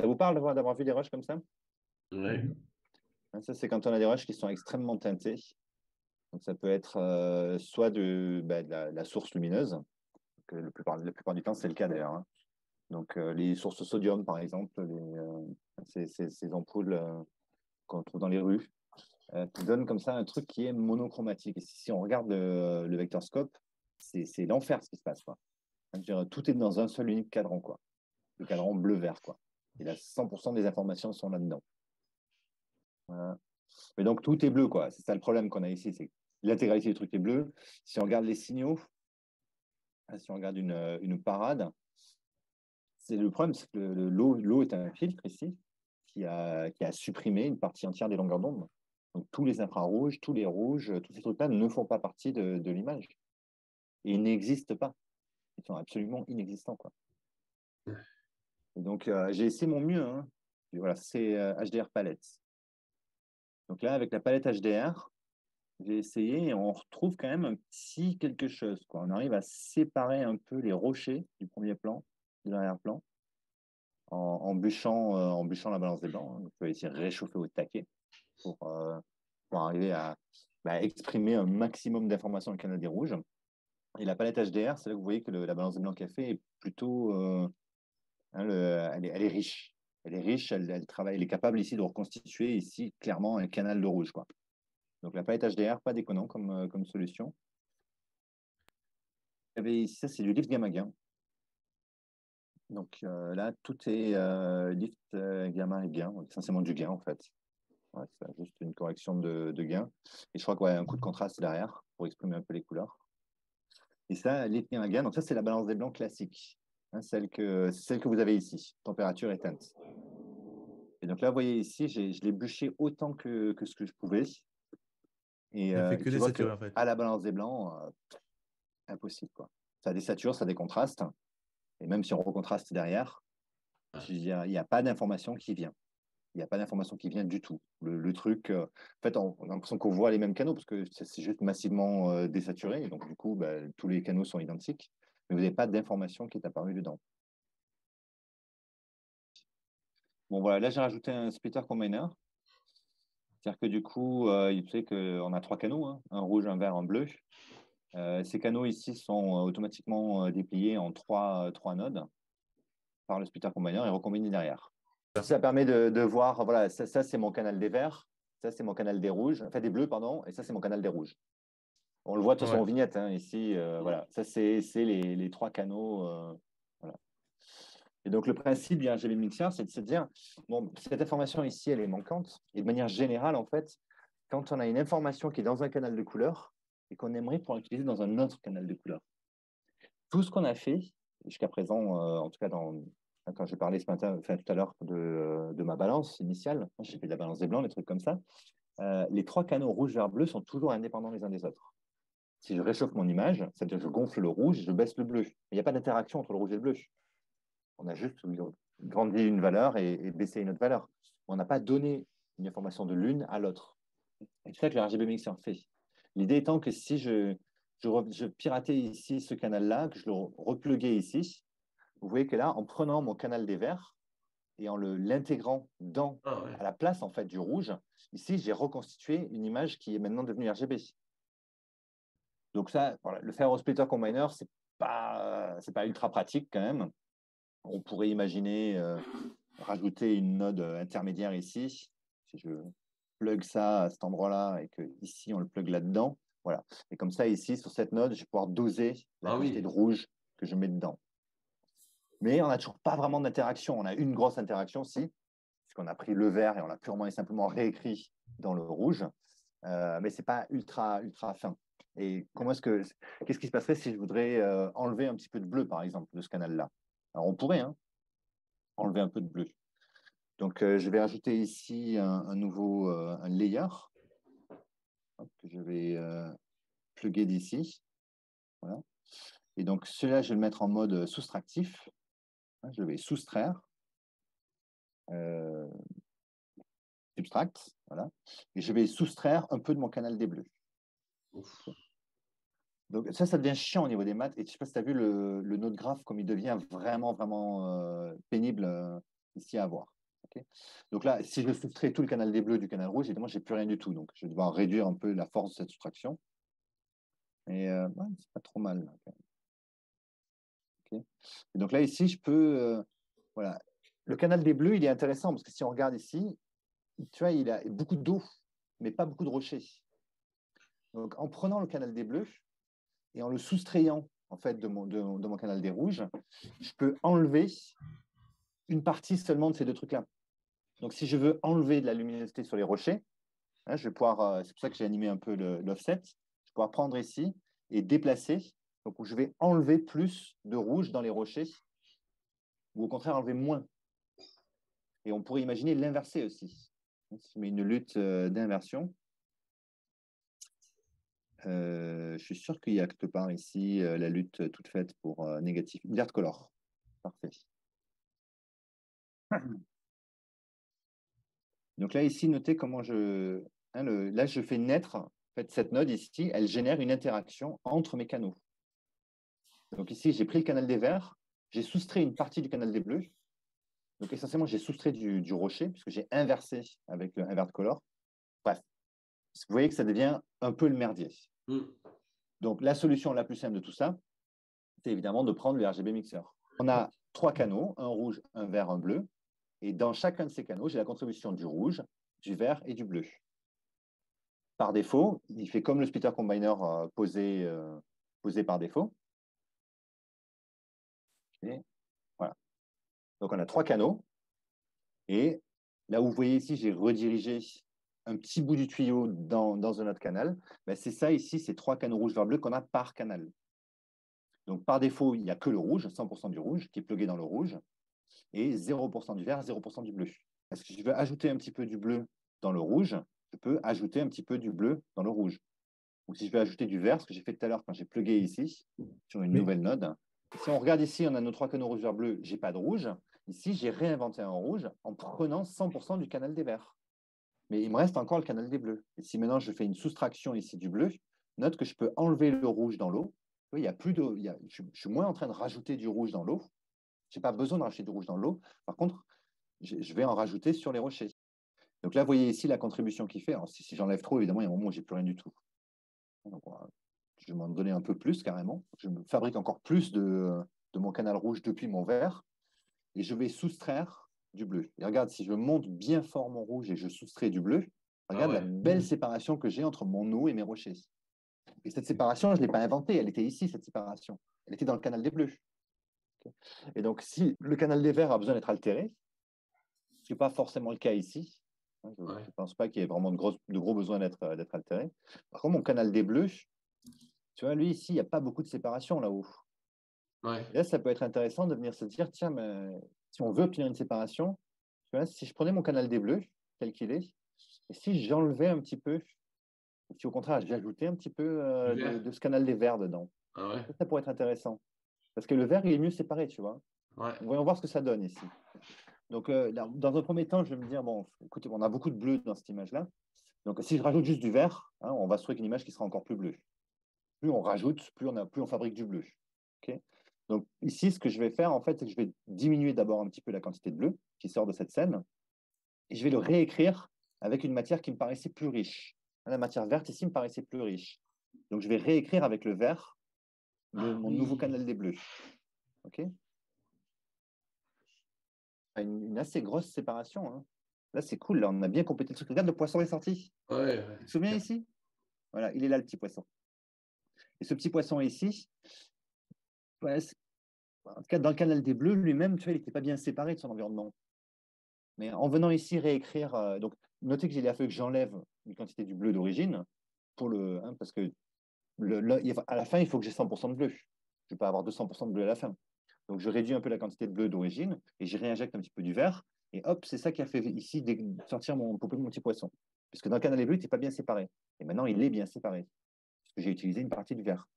Ça vous parle d'avoir vu des rushs comme ça? Ouais. Hein, ça, c'est quand on a des rushs qui sont extrêmement teintés. Donc, ça peut être soit de la source lumineuse, que la plupart du temps, c'est le cas d'ailleurs, hein. Donc, les sources sodium, par exemple, ces ampoules qu'on trouve dans les rues, qui donnent comme ça un truc qui est monochromatique. Et si on regarde le vectorscope, c'est l'enfer ce qui se passe, quoi. Je veux dire, tout est dans un seul unique cadran, quoi. Le cadran bleu-vert, quoi. Et là, 100% des informations sont là-dedans. Voilà. Mais donc, tout est bleu, quoi. C'est ça le problème qu'on a ici, c'est que l'intégralité du truc est bleu. Si on regarde les signaux, hein, si on regarde une parade, c'est le problème, c'est que l'eau est un filtre ici qui a supprimé une partie entière des longueurs d'onde. Donc, tous les infrarouges, tous les rouges, tous ces trucs-là ne font pas partie de l'image. Et ils n'existent pas. Ils sont absolument inexistants, quoi. Et donc, j'ai essayé mon mieux, hein. Et voilà, c'est HDR palette. Donc là, avec la palette HDR, j'ai essayé et on retrouve quand même un petit quelque chose, quoi. On arrive à séparer un peu les rochers du premier plan, de l'arrière-plan, en bûchant la balance des blancs, hein. On peut essayer de réchauffer au taquet pour, euh, pour arriver à exprimer un maximum d'informations dans le canal des rouges. Et la palette HDR, c'est là que vous voyez que la balance des blancs qu'elle fait est plutôt, hein, elle est riche. Elle est riche, elle travaille, elle est capable ici de reconstituer ici clairement un canal de rouge, quoi. Donc la palette HDR, pas déconnant comme solution. Ça, c'est du lift gamma gain. Donc là, tout est lift gamma et gain, donc essentiellement du gain en fait. Ouais, c'est juste une correction de gain. Et je crois qu'il y a un coup de contraste derrière pour exprimer un peu les couleurs. Et ça, lift gamma gain, donc ça, c'est la balance des blancs classique, hein, celle que vous avez ici, température éteinte. Et donc là, vous voyez ici, je l'ai bûché autant que ce que je pouvais. Elle fait Et que tu vois désaturer que en fait. à la balance des blancs, impossible, quoi. Ça désature, ça décontraste. Et même si on recontraste derrière, Ouais. il n'y a pas d'information qui vient. Il n'y a pas d'information qui vient du tout. Le truc, en fait, on a l'impression qu'on voit les mêmes canaux parce que c'est juste massivement désaturé. Et donc, du coup, tous les canaux sont identiques. Mais vous n'avez pas d'information qui est apparue dedans. Bon, voilà, là, j'ai rajouté un splitter combiner. C'est-à-dire que du coup, il sait qu'on a trois canaux, hein, un rouge, un vert, un bleu. Ces canaux ici sont automatiquement dépliés en trois nodes par le splitter combiner et recombinés derrière. Ça permet de voir, voilà, ça c'est mon canal des verts, ça c'est mon canal des rouges, enfin des bleus, pardon, et ça c'est mon canal des rouges. On le voit de toute façon Ouais. en vignette, hein, ici, voilà, ça c'est les trois canaux. Voilà. Et donc le principe du RGB Mixer, c'est de se dire, bon, cette information ici, elle est manquante, et de manière générale, en fait, quand on a une information qui est dans un canal de couleur et qu'on aimerait pouvoir utiliser dans un autre canal de couleur. Tout ce qu'on a fait jusqu'à présent, en tout cas quand j'ai parlé ce matin, enfin tout à l'heure de ma balance initiale, j'ai fait de la balance des blancs, des trucs comme ça, les trois canaux rouge, vert, bleu sont toujours indépendants les uns des autres. Si je réchauffe mon image, c'est-à-dire que je gonfle le rouge et je baisse le bleu. Il n'y a pas d'interaction entre le rouge et le bleu. On a juste grandi une valeur et baissé une autre valeur. On n'a pas donné une information de l'une à l'autre. Et c'est ça que le RGB Mixer fait. L'idée étant que si je piratais ici ce canal-là, que je le repluguais ici, vous voyez que là, en prenant mon canal des verts et en l'intégrant Ah ouais. à la place en fait du rouge, ici, j'ai reconstitué une image qui est maintenant devenue RGB. Donc ça, voilà, le faire au splitter combiner, c'est pas ultra pratique quand même. On pourrait imaginer rajouter une node intermédiaire ici. Si je plug ça à cet endroit-là et que ici on le plug là-dedans, voilà. Et comme ça ici sur cette node, je vais pouvoir doser la Ah quantité de oui. rouge que je mets dedans. Mais on n'a toujours pas vraiment d'interaction. On a une grosse interaction, si, puisqu'on a pris le vert et on l'a purement et simplement réécrit dans le rouge. Mais c'est pas ultra fin. Et qu'est-ce qui se passerait si je voudrais enlever un petit peu de bleu, par exemple, de ce canal-là? Alors on pourrait, hein, enlever un peu de bleu. Donc je vais ajouter ici un nouveau un layer, hop, que je vais plugger d'ici. Voilà. Et donc celui-là, je vais le mettre en mode soustractif. Je vais soustraire. Euh, subtract, voilà. Et je vais soustraire un peu de mon canal des bleus. Ouf. Donc ça devient chiant au niveau des maths. Et je ne sais pas si tu as vu le node graph, comme il devient vraiment pénible. ici à voir. Okay. Donc là, si je soustrais tout le canal des bleus du canal rouge, évidemment, je n'ai plus rien du tout. Donc, je vais devoir réduire un peu la force de cette soustraction. Et ouais, c'est pas trop mal. Okay. Et donc là, ici, je peux... voilà. Le canal des bleus, il est intéressant parce que si on regarde ici, tu vois, il a beaucoup d'eau, mais pas beaucoup de rochers. Donc, en prenant le canal des bleus et en le soustrayant en fait de mon canal des rouges, je peux enlever une partie seulement de ces deux trucs-là. Donc, si je veux enlever de la luminosité sur les rochers, hein, je vais pouvoir, c'est pour ça que j'ai animé un peu l'offset, je vais pouvoir prendre ici et déplacer. Donc, où je vais enlever plus de rouge dans les rochers, ou au contraire enlever moins. Et on pourrait imaginer l'inverser aussi. Si je mets une lutte d'inversion, je suis sûr qu'il y a quelque part ici la lutte toute faite pour négatif. Vert color. Parfait. Donc là, ici, notez comment je. Hein, là, je fais naître. En fait, cette node ici, elle génère une interaction entre mes canaux. Donc ici, j'ai pris le canal des verts, j'ai soustrait une partie du canal des bleus. Donc essentiellement, j'ai soustrait du rocher, puisque j'ai inversé avec un vert color. Bref, vous voyez que ça devient un peu le merdier. Donc la solution la plus simple de tout ça, c'est évidemment de prendre le RGB mixer. On a 3 canaux, un rouge, un vert, un bleu. Et dans chacun de ces canaux, j'ai la contribution du rouge, du vert et du bleu. Par défaut, il fait comme le splitter combiner posé par défaut. Et voilà. Donc on a 3 canaux. Et là où vous voyez ici, j'ai redirigé un petit bout du tuyau dans un autre canal. Ben, c'est ça ici, ces 3 canaux rouge, vert, bleu qu'on a par canal. Donc par défaut, il n'y a que le rouge, 100% du rouge, qui est plugué dans le rouge, et 0% du vert, 0% du bleu. Est-ce que je veux ajouter un petit peu du bleu dans le rouge, je peux ajouter un petit peu du bleu dans le rouge. Ou si je veux ajouter du vert, ce que j'ai fait tout à l'heure quand j'ai plugué ici, sur une nouvelle node. Si on regarde ici, on a nos 3 canaux rouge, vert, bleu, j'ai pas de rouge. Ici, j'ai réinventé un rouge en prenant 100% du canal des verts. Mais il me reste encore le canal des bleus. Et si maintenant je fais une soustraction ici du bleu, note que je peux enlever le rouge dans l'eau. Il y a plus d'eau. Je suis moins en train de rajouter du rouge dans l'eau. Je n'ai pas besoin de rajouter du rouge dans l'eau. Par contre, je vais en rajouter sur les rochers. Donc là, vous voyez ici la contribution qu'il fait. Alors, si j'enlève trop, évidemment, il y a un moment où j'ai plus rien du tout. Donc, je vais m'en donner un peu plus carrément. Je fabrique encore plus de mon canal rouge depuis mon vert et je vais soustraire du bleu. Et regarde, si je monte bien fort mon rouge et je soustrais du bleu, regarde la belle séparation que j'ai entre mon eau et mes rochers. Et cette séparation, je ne l'ai pas inventée, elle était ici, cette séparation. Elle était dans le canal des bleus. Et donc, si le canal des verts a besoin d'être altéré, ce n'est pas forcément le cas ici, je ne pense pas qu'il y ait vraiment de gros besoins d'être altéré. Par contre, mon canal des bleus, tu vois, lui, ici, il n'y a pas beaucoup de séparation là-haut. Et là, ça peut être intéressant de venir se dire, tiens, mais si on veut obtenir une séparation, tu vois, si je prenais mon canal des bleus, tel qu'il est, et si j'enlevais un petit peu, si au contraire, j'ajoutais un petit peu de ce canal des verts dedans, ça pourrait être intéressant. Parce que le vert, il est mieux séparé, tu vois. Voyons voir ce que ça donne ici. Donc, dans un premier temps, je vais me dire, bon, écoutez, on a beaucoup de bleu dans cette image-là. Donc, si je rajoute juste du vert, hein, on va se trouver une image qui sera encore plus bleue. Plus on rajoute, plus on fabrique du bleu. Okay. Donc, ici, ce que je vais faire, en fait, c'est que je vais diminuer d'abord un petit peu la quantité de bleu qui sort de cette scène. Et je vais le réécrire avec une matière qui me paraissait plus riche. La matière verte ici me paraissait plus riche. Donc, je vais réécrire avec le vert mon nouveau canal des bleus. OK. Une assez grosse séparation. Hein. Là, c'est cool. Là, on a bien complété le truc. Regarde, le poisson est sorti. Tu te souviens ici? Voilà, il est là, le petit poisson. Et ce petit poisson ici, ouais, en tout cas, dans le canal des bleus, lui-même, tu vois, il n'était pas bien séparé de son environnement. Mais en venant ici réécrire, donc notez que j'ai fallu que j'enlève une quantité du bleu d'origine parce que à la fin, il faut que j'ai 100% de bleu. Je ne vais pas avoir 200% de bleu à la fin. Donc, je réduis un peu la quantité de bleu d'origine et je réinjecte un petit peu du vert. Et hop, c'est ça qui a fait ici sortir mon petit poisson. Puisque dans le canal des bleus, il n'était pas bien séparé. Et maintenant, il est bien séparé. Parce que j'ai utilisé une partie du vert.